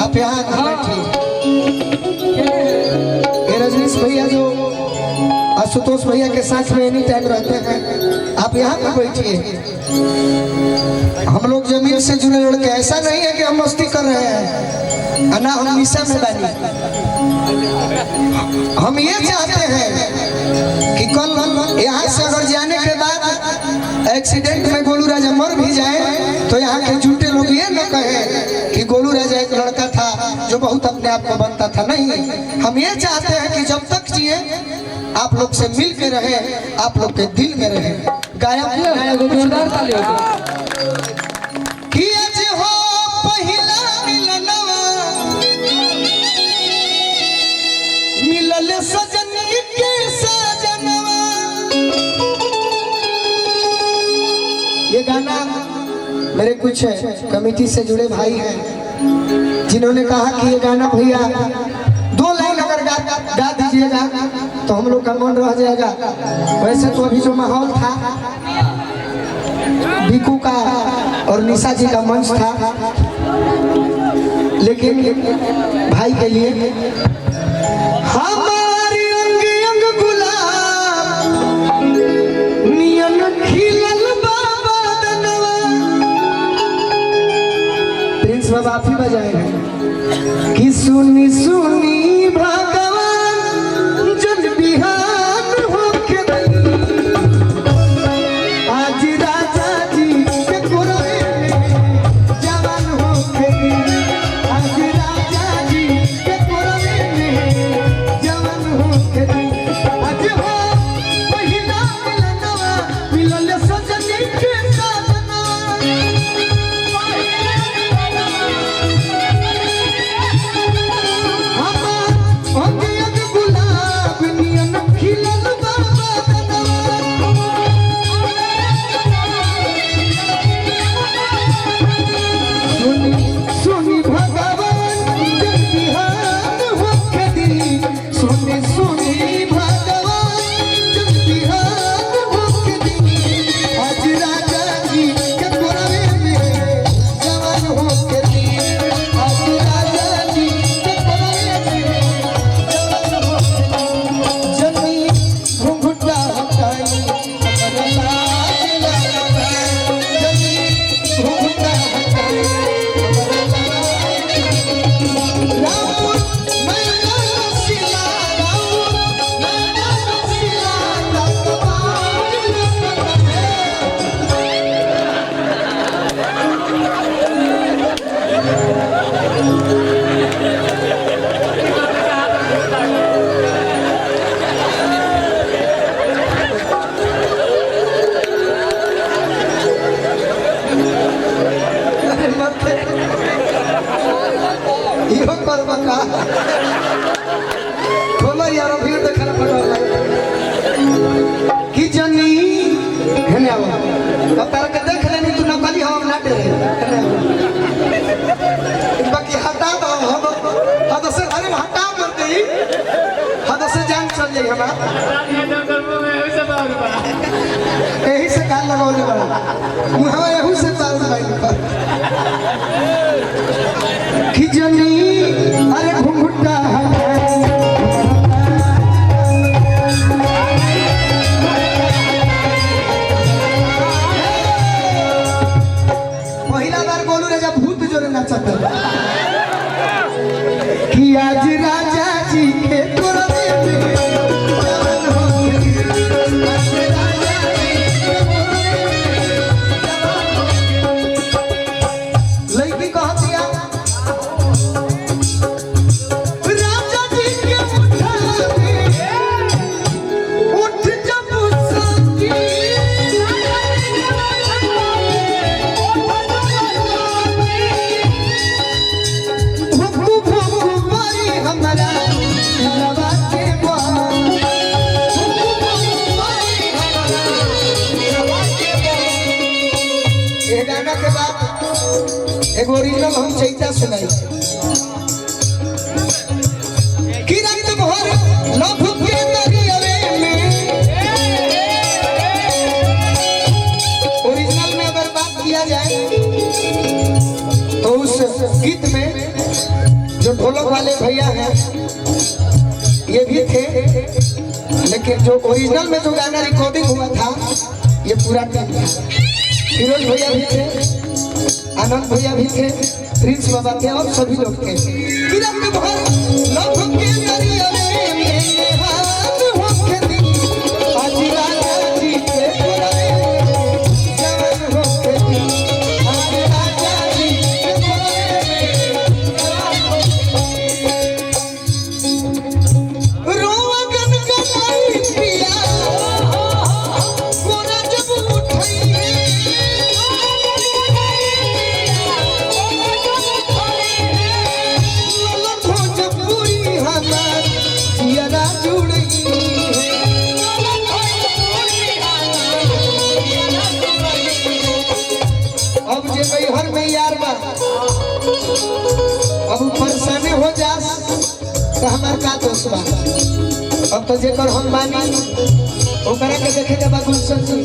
आप यहाँ बैठिए। ये रजनीश भैया जो आशुतोष भैया के साथ में एनी टाइम रहते हैं, आप यहाँ पर बैठिए। हम लोग जमीन से जुड़े लड़के, ऐसा नहीं है कि हम मस्ती कर रहे हैं, ना हम निशा में बानी। हम ये चाहते हैं कि कल यहाँ से अगर जाने के बाद एक्सीडेंट में गोलू राजा मर भी जाए तो यहाँ के झूठे लोग ये न कहे कि गोलू राजा एक लड़का था जो बहुत अपने आप को बनता था। नहीं, हम ये चाहते हैं कि जब तक जिए आप लोग से मिल के रहे, आप लोग के दिल में रहे। गायक जोरदार ताली कि आज हो पहिला मिलनवा मिलल सजनी के सजनवा। ये गाना मेरे कुछ कमेटी से जुड़े भाई हैं जिन्होंने कहा कि ये गाना भैया 2 लाइन अगर गा दीजिएगा तो हम लोग का मन रह जाएगा। वैसे तो अभी जो माहौल था बिकू का और निशा जी का मंच था, लेकिन भाई के लिए हमारी अंग अंग गुलाब नियन खिलल बाबा दनवा। प्रिंस बाबा आप ही बजाएंगे कि सुनी सुनी भगवान जन बिहान होके आज राजा जी के कोरवे में जवान होके, आज राजा जी के कोरवे में जवान होके। आज हो पहिला मिलनवा मिलल सजनी के सजनवा। खोलो यार भीड़ देखना पड़ेगा कि जनी हेने आओ अब तार के देख लेनी तू नकली हम ना डरे बाकी हटा दो हद से अरे हटा मत दे हद से जान चल जाई हमारा यही से कान लगाने वाला मुहावा यही से तार भाई कि जनी अरे घुंघटा पहला बार गोलू राजा भूत जोरे नाचता कि आज राजा जी के कोरवे में जवान होके, आज राजा जी के कोरवे में जवान होके। लड़की कहती है राजा जी के उठ जब सकी गाना के बाद एक ओरिजिनल हम चैता सुनाई कि रात भर लभ के दरियावे में। ओरिजिनल में अगर बात किया जाए तो उस गीत में जो ढोलक वाले भैया हैं ये भी थे, लेकिन जो ओरिजिनल में जो गाना रिकॉर्डिंग हुआ था ये पूरा टीम था। फिरोज भैया भी थे, आनंद भैया भी थे, प्रिंस बाबा थे और सभी लोग थे। हर में यार बा अब परेशानी हो जा तो हमार का दोस्त बा। अब तो जेकर हम मानी ओकरा के देखे के बा गुलशन जी।